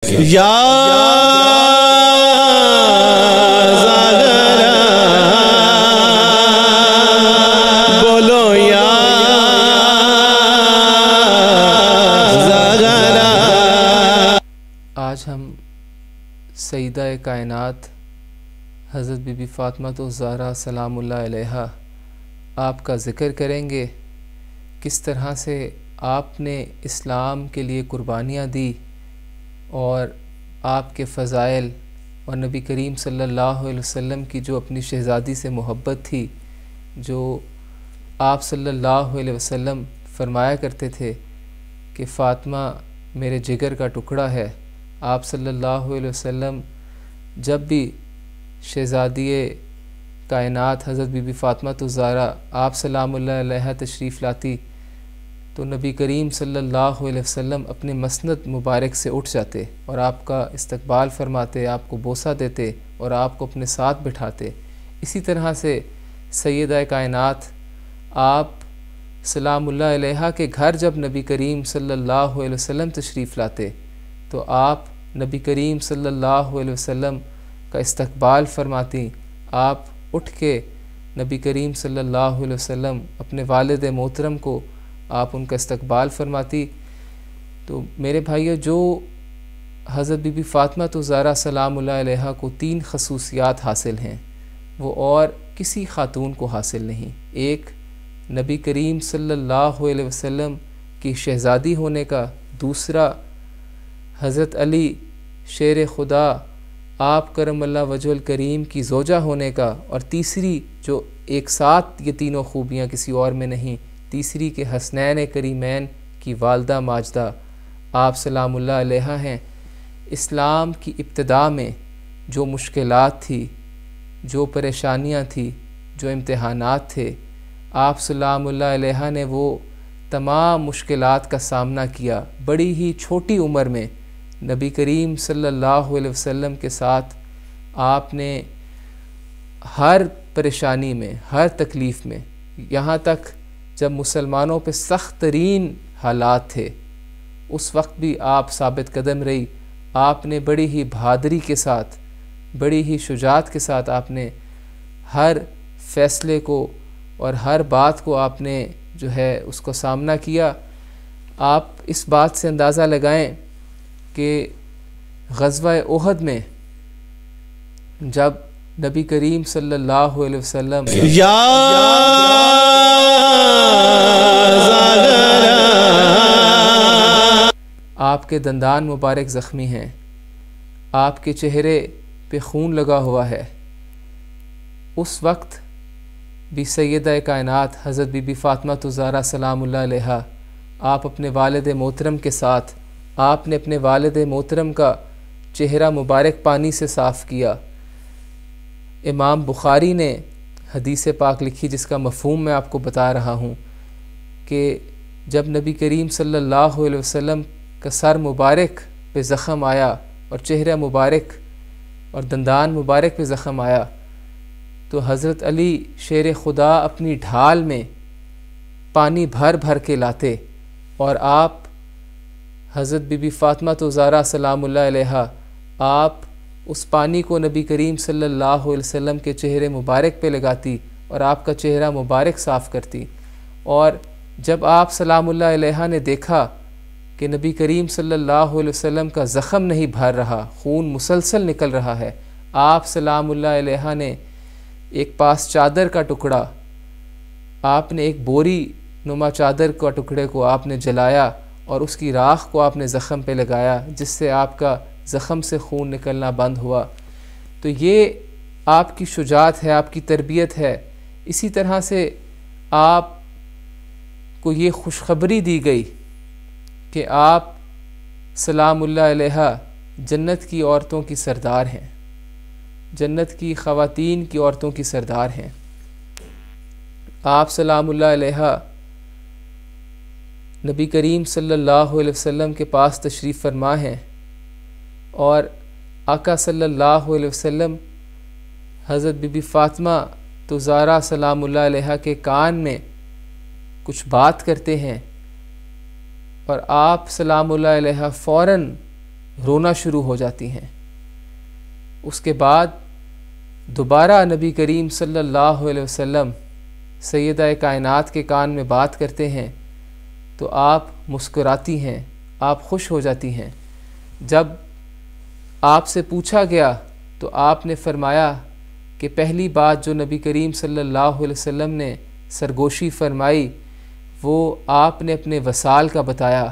یا زغرا بولو یا زغرا۔ آج ہم سیدہ کائنات حضرت بی بی فاطمہ الزہرا سلام اللہ علیہا آپ کا ذکر کریں گے، کس طرح سے آپ نے اسلام کے لیے قربانیاں دی اور آپ کے فضائل اور نبی کریم صلی اللہ علیہ وسلم کی جو اپنی شہزادی سے محبت تھی، جو آپ صلی اللہ علیہ وسلم فرمایا کرتے تھے کہ فاطمہ میرے جگر کا ٹکڑا ہے۔ آپ صلی اللہ علیہ وسلم جب بھی شہزادی کائنات حضرت بی بی فاطمہ الزہرا آپ سلام اللہ علیہا تشریف لاتی تو نبی کریم صلی اللہ علیہ وسلم اپنے مسند مبارک سے اٹھ جاتے اور آپ کا استقبال فرماتے، آپ کو بوسہ دیتے اور آپ کو اپنے ساتھ بٹھاتے۔ اسی طرح سے سیدہ کائنات آپ سلام اللہ علیہا کے گھر جب نبی کریم صلی اللہ علیہ وسلم تشریف لاتے تو آپ نبی کریم صلی اللہ علیہ وسلم کا استقبال فرماتی، آپ اٹھ کے نبی کریم صلی اللہ علیہ وسلم اپنے والد محترم کو آپ ان کا استقبال فرماتی۔ تو میرے بھائیو، جو حضرت بی بی فاطمہ الزہرا سلام اللہ علیہا کو 3 خصوصیات حاصل ہیں، وہ اور کسی خاتون کو حاصل نہیں۔ ایک، نبی کریم صلی اللہ علیہ وسلم کی شہزادی ہونے کا، دوسرا حضرت علی شیر خدا آپ کرم اللہ وجہ الکریم کی زوجہ ہونے کا، اور تیسری جو ایک ساتھ یہ تینوں خوبیاں کسی اور میں نہیں، تیسری کہ حسنین کریمین کی والدہ ماجدہ آپ سلام اللہ علیہا ہیں۔ اسلام کی ابتدا میں جو مشکلات تھی، جو پریشانیاں تھی، جو امتحانات تھے، آپ سلام اللہ علیہا نے وہ تمام مشکلات کا سامنا کیا۔ بڑی ہی چھوٹی عمر میں نبی کریم صلی اللہ علیہ وسلم کے ساتھ آپ نے ہر پریشانی میں، ہر تکلیف میں، یہاں تک جب مسلمانوں پہ سخت ترین حالات تھے اس وقت بھی آپ ثابت قدم رہی۔ آپ نے بڑی ہی بہادری کے ساتھ، بڑی ہی شجاعت کے ساتھ آپ نے ہر فیصلے کو اور ہر بات کو آپ نے جو ہے اس کو سامنا کیا۔ آپ اس بات سے اندازہ لگائیں کہ غزوہ احد میں جب نبی کریم صلی اللہ علیہ وسلم یا زغرا آپ کے دندان مبارک زخمی ہیں، آپ کے چہرے پہ خون لگا ہوا ہے، اس وقت بھی سیدہ کائنات حضرت بی بی فاطمہ الزہرا سلام اللہ علیہا آپ اپنے والد محترم کے ساتھ، آپ نے اپنے والد محترم کا چہرہ مبارک پانی سے صاف کیا۔ امام بخاری نے حدیث پاک لکھی جس کا مفہوم میں آپ کو بتا رہا ہوں کہ جب نبی کریم صلی اللہ علیہ وسلم کا سر مبارک پہ زخم آیا اور چہرہ مبارک اور دندان مبارک پہ زخم آیا تو حضرت علی شیر خدا اپنی ڈھال میں پانی بھر بھر کے لاتے اور آپ حضرت بی بی فاطمہ الزہرا سلام اللہ علیہا آپ اس پانی کو نبی کریم صلی اللہ علیہ وسلم کے چہرے مبارک پہ لگاتی اور آپ کا چہرہ مبارک صاف کرتی۔ اور جب آپ سلام اللہ علیہا نے دیکھا کہ نبی کریم صلی اللہ علیہ وسلم کا زخم نہیں بھر رہا، خون مسلسل نکل رہا ہے، آپ سلام اللہ علیہا نے ایک پاس چادر کا ٹکڑا، آپ نے ایک بوری نما چادر کا ٹکڑے کو آپ نے جلایا اور اس کی راکھ کو آپ نے زخم پہ لگایا، جس سے آپ کا زخم سے خون نکلنا بند ہوا۔ تو یہ آپ کی شجاعت ہے، آپ کی تربیت ہے۔ اسی طرح سے آپ کو یہ خوشخبری دی گئی کہ آپ سلام اللہ علیہا جنت کی عورتوں کی سردار ہیں، جنت کی خواتین کی عورتوں کی سردار ہیں۔ آپ سلام اللہ علیہا نبی کریم صلی اللہ علیہ وسلم کے پاس تشریف فرما ہیں اور آقا صلی اللہ علیہ وسلم حضرت بی بی فاطمہ الزہرا سلام اللہ علیہا کے کان میں کچھ بات کرتے ہیں اور آپ سلام اللہ علیہ فوراً رونا شروع ہو جاتی ہیں۔ اس کے بعد دوبارہ نبی کریم صلی اللہ علیہ وسلم سیدہ کائنات کے کان میں بات کرتے ہیں تو آپ مسکراتی ہیں، آپ خوش ہو جاتی ہیں۔ جب آپ سے پوچھا گیا تو آپ نے فرمایا کہ پہلی بات جو نبی کریم صلی اللہ علیہ وسلم نے سرگوشی فرمائی وہ آپ نے اپنے وصال کا بتایا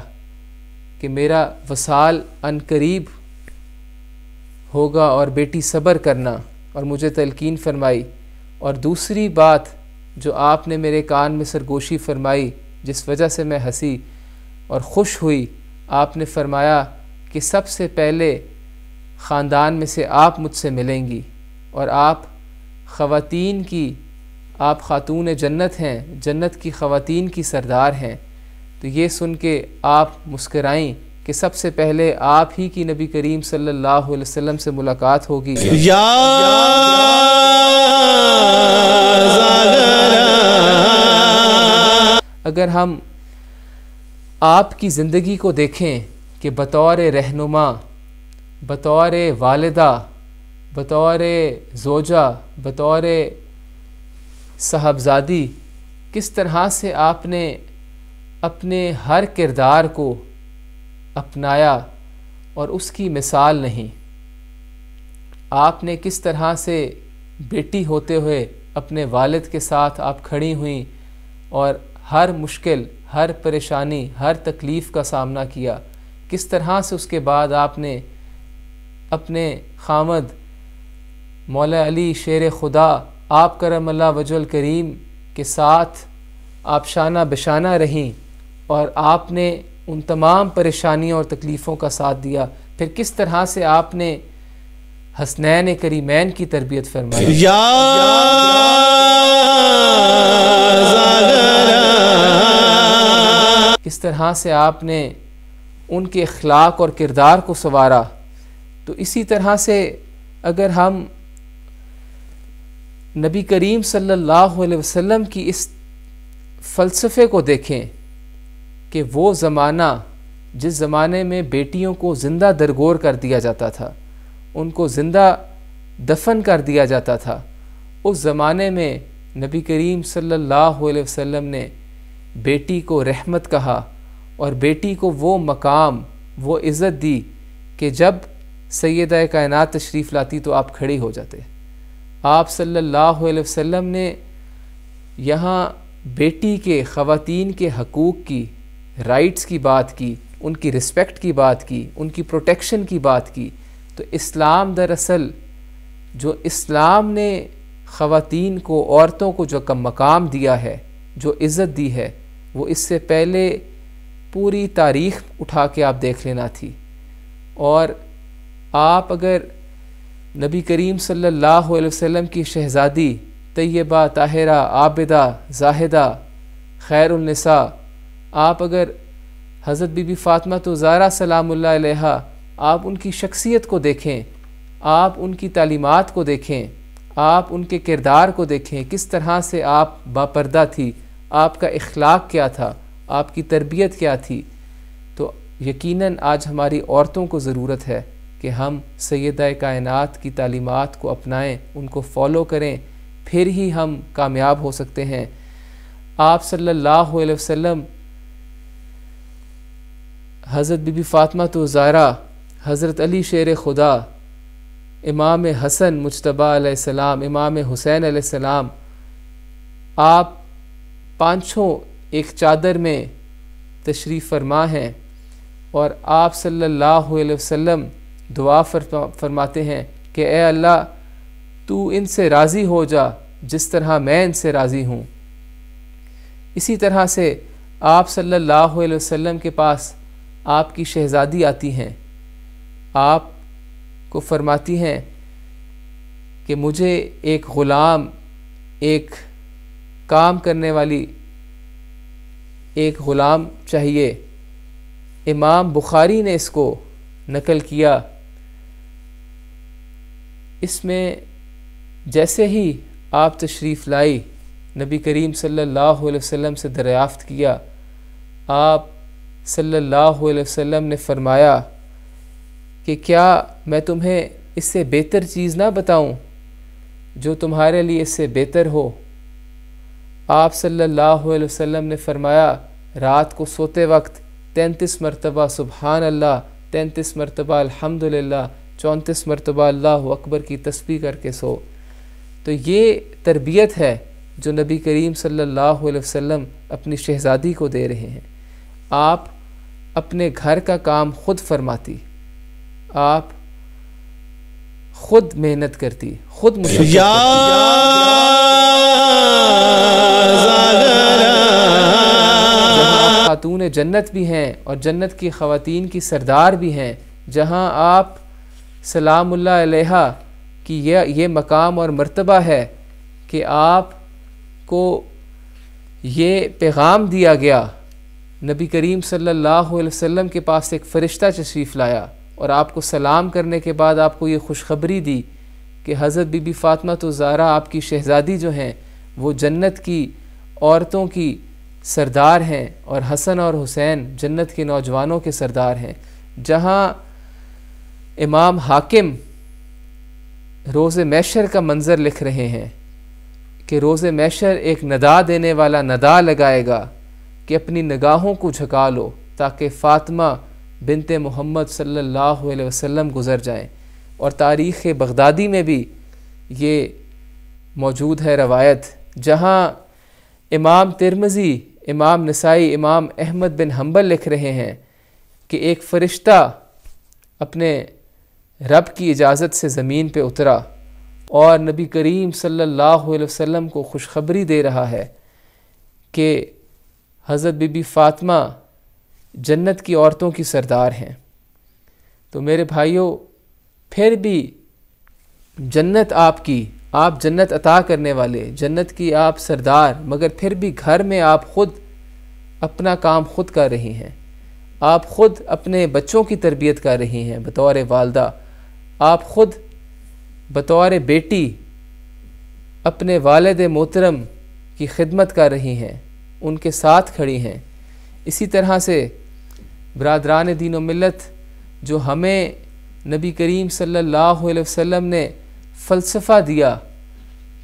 کہ میرا وصال عنقریب ہوگا اور بیٹی صبر کرنا، اور مجھے تلقین فرمائی۔ اور دوسری بات جو آپ نے میرے کان میں سرگوشی فرمائی جس وجہ سے میں ہنسی اور خوش ہوئی، آپ نے فرمایا کہ سب سے پہلے خاندان میں سے آپ مجھ سے ملیں گی اور آپ خواتین کی، آپ خاتون جنت ہیں، جنت کی خواتین کی سردار ہیں۔ تو یہ سن کے آپ مسکرائیں کہ سب سے پہلے آپ ہی کی نبی کریم صلی اللہ علیہ وسلم سے ملاقات ہوگی۔ اگر ہم آپ کی زندگی کو دیکھیں کہ بطور رہنما، بطور والدہ، بطور زوجہ، بطور صاحبزادی کس طرح سے آپ نے اپنے ہر کردار کو اپنایا اور اس کی مثال نہیں۔ آپ نے کس طرح سے بیٹی ہوتے ہوئے اپنے والد کے ساتھ آپ کھڑی ہوئیں اور ہر مشکل، ہر پریشانی، ہر تکلیف کا سامنا کیا، کس طرح سے اس کے بعد آپ نے اپنے خامد مولا علی شیر خدا آپ کرم اللہ وجہ الکریم کے ساتھ آپ شانہ بشانہ رہیں اور آپ نے ان تمام پریشانیوں اور تکلیفوں کا ساتھ دیا۔ پھر کس طرح سے آپ نے حسنین کریمین کی تربیت فرمائی۔ کس طرح سے آپ نے ان کے اخلاق اور کردار کو سنوارا۔ تو اسی طرح سے اگر ہم نبی کریم صلی اللہ علیہ وسلم کی اس فلسفے کو دیکھیں کہ وہ زمانہ جس زمانے میں بیٹیوں کو زندہ درگور کر دیا جاتا تھا، ان کو زندہ دفن کر دیا جاتا تھا، اس زمانے میں نبی کریم صلی اللہ علیہ وسلم نے بیٹی کو رحمت کہا اور بیٹی کو وہ مقام، وہ عزت دی کہ جب سیدہ کائنات تشریف لاتی تو آپ کھڑے ہو جاتے۔ آپ صلی اللہ علیہ وسلم نے یہاں بیٹی کے، خواتین کے حقوق کی، رائٹس کی بات کی، ان کی رسپیکٹ کی بات کی، ان کی پروٹیکشن کی بات کی۔ تو اسلام دراصل جو اسلام نے خواتین کو، عورتوں کو جو مقام دیا ہے، جو عزت دی ہے، وہ اس سے پہلے پوری تاریخ اٹھا کے آپ دیکھ لینا تھی۔ اور آپ اگر نبی کریم صلی اللہ علیہ وسلم کی شہزادی طیبہ، طاہرہ، عابدہ، زاہدہ، خیر النساء، آپ اگر حضرت بی بی فاطمہ زہرا سلام اللہ علیہا، آپ ان کی شخصیت کو دیکھیں، آپ ان کی تعلیمات کو دیکھیں، آپ ان کے کردار کو دیکھیں، کس طرح سے آپ باپردہ تھی، آپ کا اخلاق کیا تھا، آپ کی تربیت کیا تھی۔ تو یقیناً آج ہماری عورتوں کو ضرورت ہے کہ ہم سیدہ کائنات کی تعلیمات کو اپنائیں، ان کو فالو کریں، پھر ہی ہم کامیاب ہو سکتے ہیں۔ آپ صلی اللہ علیہ وسلم حضرت بی بی فاطمہ زہرا، حضرت علی شیر خدا، امام حسن مجتبیٰ علیہ السلام، امام حسین علیہ السلام، آپ پانچوں ایک چادر میں تشریف فرما ہیں اور آپ صلی اللہ علیہ وسلم دعا فرماتے ہیں کہ اے اللہ تو ان سے راضی ہو جا جس طرح میں ان سے راضی ہوں۔ اسی طرح سے آپ صلی اللہ علیہ وسلم کے پاس آپ کی شہزادی آتی ہیں، آپ کو فرماتی ہیں کہ مجھے ایک غلام، ایک کام کرنے والی ایک غلام چاہیے۔ امام بخاری نے اس کو نقل کیا۔ اس میں جیسے ہی آپ تشریف لائی، نبی کریم صلی اللہ علیہ وسلم سے دریافت کیا، آپ صلی اللہ علیہ وسلم نے فرمایا کہ کیا میں تمہیں اس سے بہتر چیز نہ بتاؤں جو تمہارے لیے اس سے بہتر ہو؟ آپ صلی اللہ علیہ وسلم نے فرمایا رات کو سوتے وقت 33 مرتبہ سبحان اللہ، 33 مرتبہ الحمدللہ، 34 مرتبہ اللہ اکبر کی تسبیح کر کے سو۔ تو یہ تربیت ہے جو نبی کریم صلی اللہ علیہ وسلم اپنی شہزادی کو دے رہے ہیں۔ آپ اپنے گھر کا کام خود فرماتی، آپ خود محنت کرتی، خود مشقت جہاں خاتون جنت بھی ہیں اور جنت کی خواتین کی سردار بھی ہیں، جہاں آپ سلام اللہ علیہ کی یہ مقام اور مرتبہ ہے کہ آپ کو یہ پیغام دیا گیا، نبی کریم صلی اللہ علیہ وسلم کے پاس ایک فرشتہ تشریف لایا اور آپ کو سلام کرنے کے بعد آپ کو یہ خوشخبری دی کہ حضرت بی بی فاطمہ الزہرا آپ کی شہزادی جو ہیں وہ جنت کی عورتوں کی سردار ہیں اور حسن اور حسین جنت کے نوجوانوں کے سردار ہیں۔ جہاں امام حاکم روز محشر کا منظر لکھ رہے ہیں کہ روز محشر ایک ندا دینے والا ندا لگائے گا کہ اپنی نگاہوں کو جھکا لو تاکہ فاطمہ بنت محمد صلی اللہ علیہ وسلم گزر جائیں۔ اور تاریخ بغدادی میں بھی یہ موجود ہے روایت، جہاں امام ترمذی، امام نسائی، امام احمد بن حنبل لکھ رہے ہیں کہ ایک فرشتہ اپنے رب کی اجازت سے زمین پہ اترا اور نبی کریم صلی اللہ علیہ وسلم کو خوشخبری دے رہا ہے کہ حضرت بی بی فاطمہ جنت کی عورتوں کی سردار ہیں۔ تو میرے بھائیوں، پھر بھی جنت آپ کی، آپ جنت عطا کرنے والے، جنت کی آپ سردار، مگر پھر بھی گھر میں آپ خود اپنا کام خود کر رہی ہیں، آپ خود اپنے بچوں کی تربیت کر رہی ہیں بطور والدہ، آپ خود بطور بیٹی اپنے والد محترم کی خدمت کر رہی ہیں، ان کے ساتھ کھڑی ہیں۔ اسی طرح سے برادران دین و ملت، جو ہمیں نبی کریم صلی اللہ علیہ وسلم نے فلسفہ دیا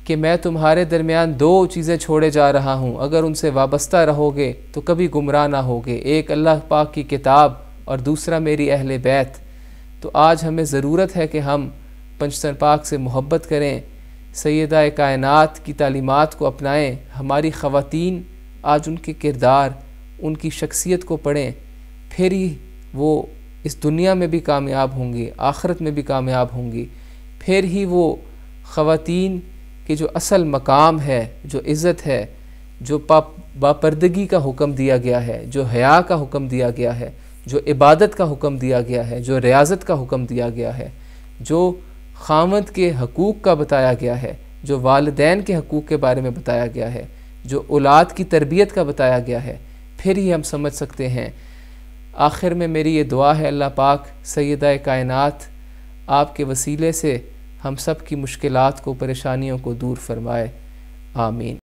کہ میں تمہارے درمیان دو چیزیں چھوڑے جا رہا ہوں، اگر ان سے وابستہ رہو گے تو کبھی گمراہ نہ ہوگے، ایک اللہ پاک کی کتاب اور دوسرا میری اہل بیت۔ تو آج ہمیں ضرورت ہے کہ ہم پنجتن پاک سے محبت کریں، سیدہ کائنات کی تعلیمات کو اپنائیں۔ ہماری خواتین آج ان کے کردار، ان کی شخصیت کو پڑھیں، پھر ہی وہ اس دنیا میں بھی کامیاب ہوں گی، آخرت میں بھی کامیاب ہوں گی، پھر ہی وہ خواتین کے جو اصل مقام ہے، جو عزت ہے، جو باپردگی کا حکم دیا گیا ہے، جو حیا کا حکم دیا گیا ہے، جو عبادت کا حکم دیا گیا ہے، جو ریاضت کا حکم دیا گیا ہے، جو خاوند کے حقوق کا بتایا گیا ہے، جو والدین کے حقوق کے بارے میں بتایا گیا ہے، جو اولاد کی تربیت کا بتایا گیا ہے، پھر ہی ہم سمجھ سکتے ہیں۔ آخر میں میری یہ دعا ہے، اللہ پاک سیدہ کائنات آپ کے وسیلے سے ہم سب کی مشکلات کو، پریشانیوں کو دور فرمائے، آمین۔